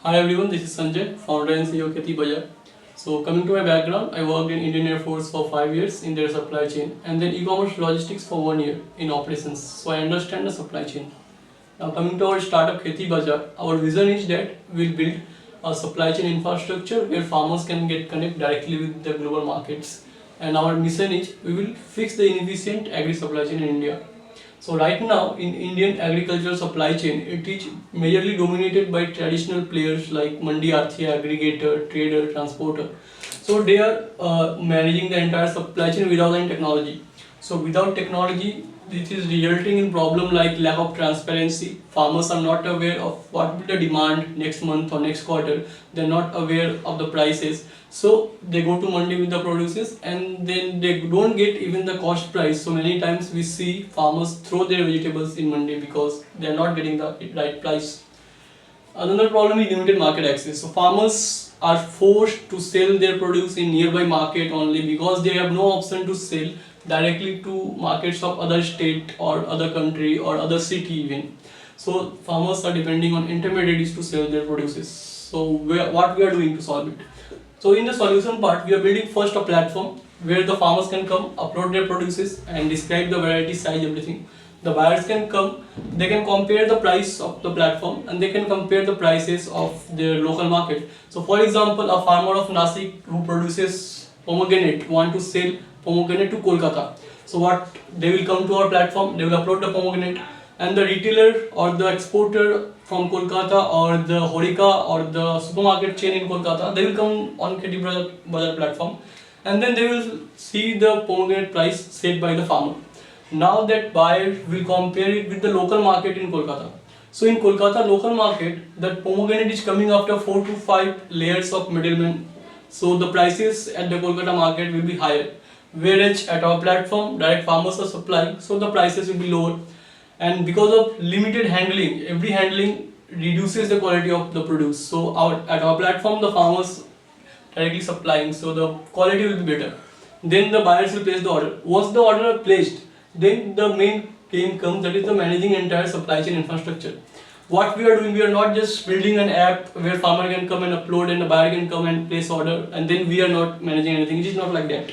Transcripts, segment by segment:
Hi everyone, this is Sanjay, founder and CEO of KHEETII BAZAAR. So coming to my background, I worked in Indian Air Force for 5 years in their supply chain and then e-commerce logistics for 1 year in operations. So I understand the supply chain. Now coming to our startup KHEETII BAZAAR, our vision is that we'll build a supply chain infrastructure where farmers can get connect directly with the global markets. And our mission is we will fix the inefficient agri supply chain in India. So right now in Indian agricultural supply chain, it is majorly dominated by traditional players like Mandi Arthia, aggregator, trader, transporter. So they are managing the entire supply chain without any technology. So without technology, this is resulting in problem like lack of transparency. Farmers are not aware of what will the demand next month or next quarter. They're not aware of the prices. So they go to Mandi with the produces and then they don't get even the cost price. So many times we see farmers throw their vegetables in Mandi because they're not getting the right price. Another problem is limited market access. So farmers are forced to sell their produce in nearby market only because they have no option to sell directly to markets of other state or other country or other city even. So farmers are depending on intermediaries to sell their produces. So what we are doing to solve it? So in the solution part, we are building first a platform where the farmers can come, upload their produces and describe the variety, size, everything. The buyers can come, they can compare the price of the platform and they can compare the prices of their local market. So for example, a farmer of Nasik who produces pomegranate want to sell pomegranate to Kolkata. So what they will come to our platform, they will upload the pomegranate and the retailer or the exporter from Kolkata or the Horika or the supermarket chain in Kolkata, they will come on KHEETII BAZAAR platform and then they will see the pomegranate price set by the farmer. Now that buyer will compare it with the local market in Kolkata. So in Kolkata local market, that pomegranate is coming after 4 to 5 layers of middlemen. So the prices at the Kolkata market will be higher. Whereas at our platform, direct farmers are supplying, so the prices will be lower. And because of limited handling, every handling reduces the quality of the produce. So at our platform, the farmers directly supplying, so the quality will be better. Then the buyers will place the order. Once the order are placed, then the main game comes, that is the managing entire supply chain infrastructure. What we are doing, we are not just building an app where farmer can come and upload and the buyer can come and place order and then we are not managing anything. It is not like that.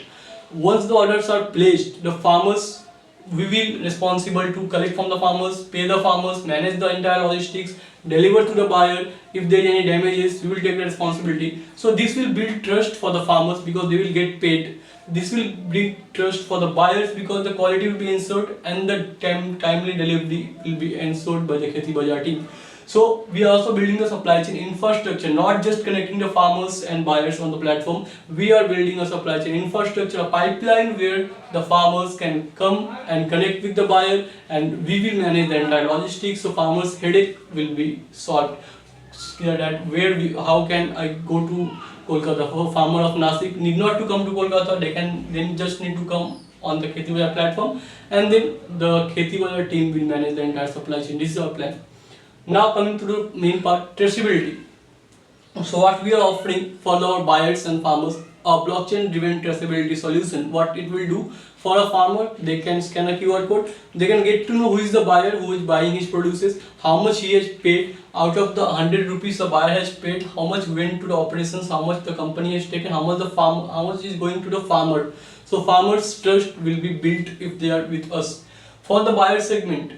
Once the orders are placed, the farmers, we will responsible to collect from the farmers, pay the farmers, manage the entire logistics, deliver to the buyer. If there are any damages, we will take the responsibility. So this will build trust for the farmers because they will get paid. This will bring trust for the buyers because the quality will be ensured and the timely delivery will be ensured by the KHEETII BAZAAR team. So we are also building the supply chain infrastructure, not just connecting the farmers and buyers on the platform. We are building a supply chain infrastructure, a pipeline where the farmers can come and connect with the buyer and we will manage the entire logistics. So farmers' headache will be solved. That how can I go to Kolkata? For farmer of Nasik need not to come to Kolkata, they can then just need to come on the KHEETII BAZAAR platform and then the KHEETII BAZAAR team will manage the entire supply chain. This is our plan. Now coming to the main part, traceability. So what we are offering for our buyers and farmers, a blockchain driven traceability solution. What it will do for a farmer, they can scan a QR code, they can get to know who is the buyer who is buying his produces, how much he has paid, out of the 100 rupees the buyer has paid, how much went to the operations, how much the company has taken, how much is going to the farmer. So farmers' trust will be built if they are with us. For the buyer segment,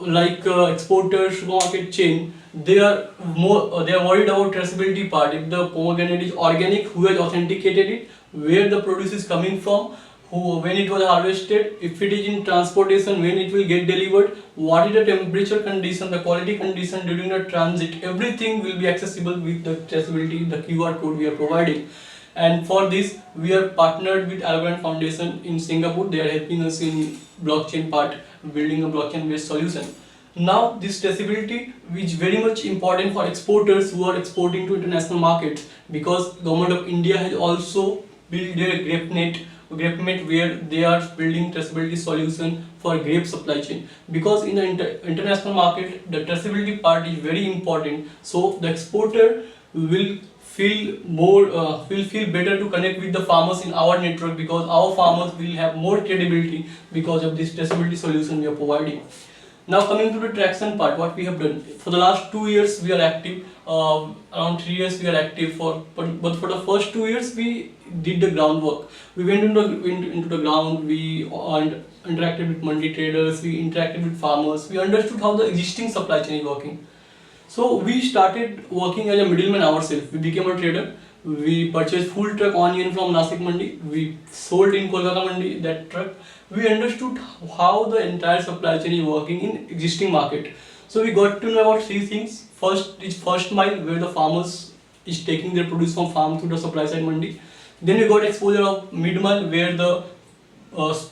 like exporters, supermarket chain, they are worried about traceability part. If the pomegranate is organic, who has authenticated it, where the produce is coming from, when it was harvested, if it is in transportation, when it will get delivered, what is the temperature condition, the quality condition during the transit, everything will be accessible with the traceability, the QR code we are providing. And for this, we are partnered with Algorand Foundation in Singapore. They are helping us in blockchain part, building a blockchain based solution. Now this traceability is very much important for exporters who are exporting to international markets, because government of India has also built their GrapeNet where they are building traceability solution for grape supply chain, because in the international market the traceability part is very important. So the exporter will feel better to connect with the farmers in our network, because our farmers will have more credibility because of this traceability solution we are providing. Now coming to the traction part, what we have done for the last 2 years, we are active. Around 3 years we are active but for the first 2 years we did the groundwork. We went into the ground. We interacted with mandi traders. We interacted with farmers. We understood how the existing supply chain is working. So we started working as a middleman ourselves. We became a trader. We purchased full truck onion from Nasik Mandi. We sold in Kolkata Mandi that truck. We understood how the entire supply chain is working in existing market. So we got to know about three things. First is first mile, where the farmers is taking their produce from farm to the supply side mandi. Then we got exposure of mid mile, where the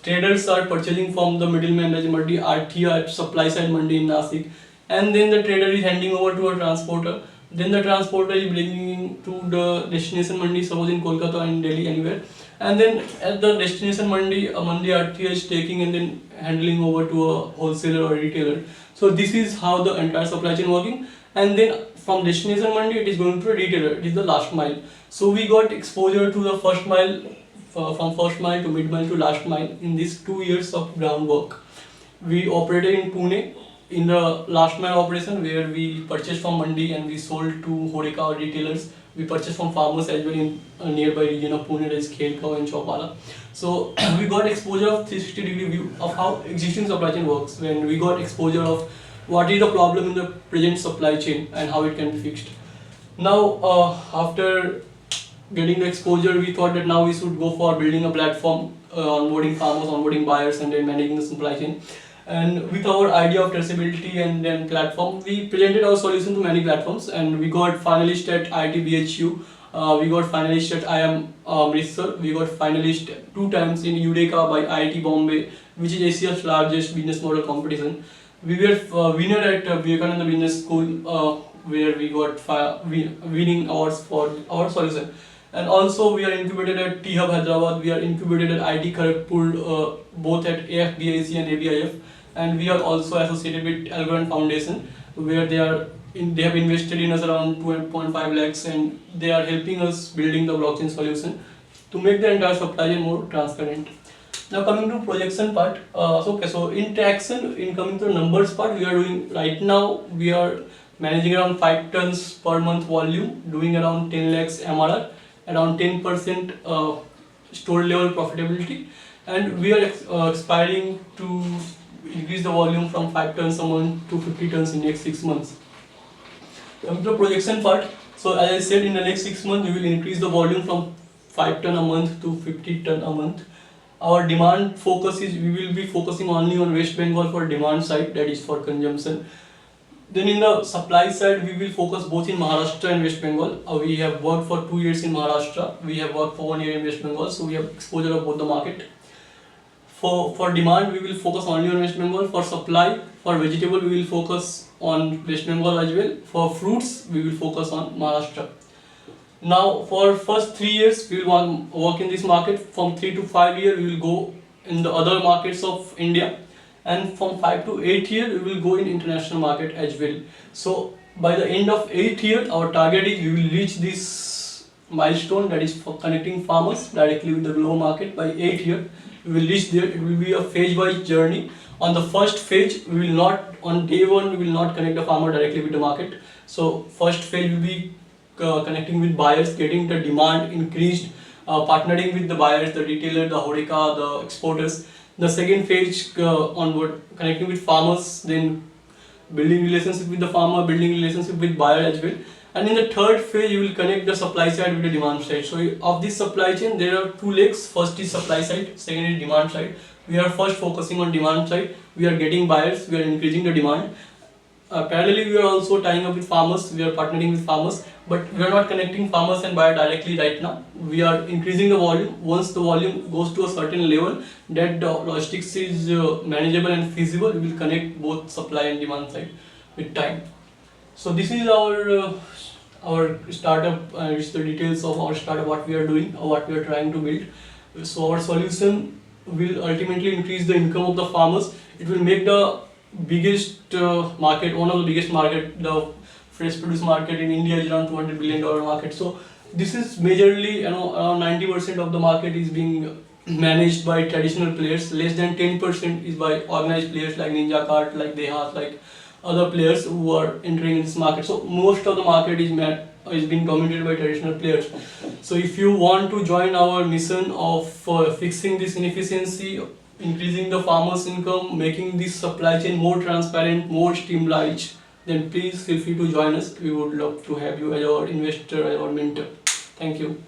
traders are purchasing from the middleman as mandi RTR at supply side mandi in Nasik, and then the trader is handing over to a transporter. Then the transporter is bringing to the destination mandi, suppose in Kolkata, in Delhi, anywhere. And then at the destination mandi, a mandi RTR is taking and then handling over to a wholesaler or retailer. So this is how the entire supply chain working. And then from destination mandi, it is going to a retailer. It is the last mile. So we got exposure to the first mile, from first mile to mid mile to last mile in these 2 years of groundwork. We operated in Pune in the last mile operation, where we purchased from mandi and we sold to Horeca or retailers. We purchased from farmers as well in a nearby region of Pune, that is Khelgaon and Chowpala. So we got exposure of 360-degree view of how existing supply chain works. When we got exposure of what is the problem in the present supply chain and how it can be fixed. Now after getting the exposure, we thought that now we should go for building a platform, onboarding farmers, onboarding buyers, and then managing the supply chain. And with our idea of traceability and then platform, we presented our solution to many platforms, and we got finalist at IIT BHU. We got finalist at IIM Amritsar. We got finalist 2 times in Eureka by IIT Bombay, which is Asia's largest business model competition. We were winner at Vivekananda Business School, where we got winning awards for our solution. And also we are incubated at T-Hub Hyderabad. We are incubated at IT Kharagpur, both at AFBIC and ABIF. And we are also associated with Algorand Foundation, where they have invested in us around 2.5 lakhs, and they are helping us building the blockchain solution to make the entire supply chain more transparent. Now coming to projection part, so in traction, in coming to the numbers part, we are doing right now, we are managing around 5 tons per month volume, doing around 10 lakhs MRR, around 10% store level profitability, and we are aspiring to increase the volume from 5 tons a month to 50 tons in next 6 months. Coming to the projection part, so as I said, in the next 6 months we will increase the volume from 5 ton a month to 50 ton a month. Our demand focus is, we will be focusing only on West Bengal for demand side, that is for consumption. Then in the supply side, we will focus both in Maharashtra and West Bengal. We have worked for 2 years in Maharashtra. We have worked for 1 year in West Bengal, so we have exposure of both the market. For demand, we will focus only on West Bengal. For supply, for vegetable, we will focus on West Bengal as well. For fruits, we will focus on Maharashtra. Now, for first 3 years, we will work in this market. From 3 to 5 years, we will go in the other markets of India. And from 5 to 8 years, we will go in international market as well. So by the end of 8 years, our target is we will reach this milestone, that is for connecting farmers directly with the global market. By 8 years, we will reach there. It will be a phase-wise journey. On the first phase, we will not, on day one, we will not connect the farmer directly with the market. So first phase will be connecting with buyers, getting the demand increased, partnering with the buyers, the retailer, the Horeca, the exporters. The second phase onward, connecting with farmers, then building relationship with the farmer, building relationship with buyer as well. And in the third phase, you will connect the supply side with the demand side. So of this supply chain, there are 2 legs. First is supply side, second is demand side. We are first focusing on demand side. We are getting buyers, we are increasing the demand. Parallelly, we are also tying up with farmers, we are partnering with farmers, but we are not connecting farmers and buyer directly right now. We are increasing the volume. Once the volume goes to a certain level that the logistics is manageable and feasible, we will connect both supply and demand side with time. So this is our startup, which the details of our startup, what we are doing or what we are trying to build. So our solution will ultimately increase the income of the farmers. It will make the biggest market, one of the biggest market, the fresh produce market in India is around $200 billion market. So this is majorly, around 90% of the market is being managed by traditional players. Less than 10% is by organized players like Ninja Kart, like Dehat, like other players who are entering in this market. So most of the market is being dominated by traditional players. So if you want to join our mission of fixing this inefficiency, increasing the farmers' income, making this supply chain more transparent, more streamlined, then please feel free to join us. We would love to have you as our investor, as our mentor. Thank you.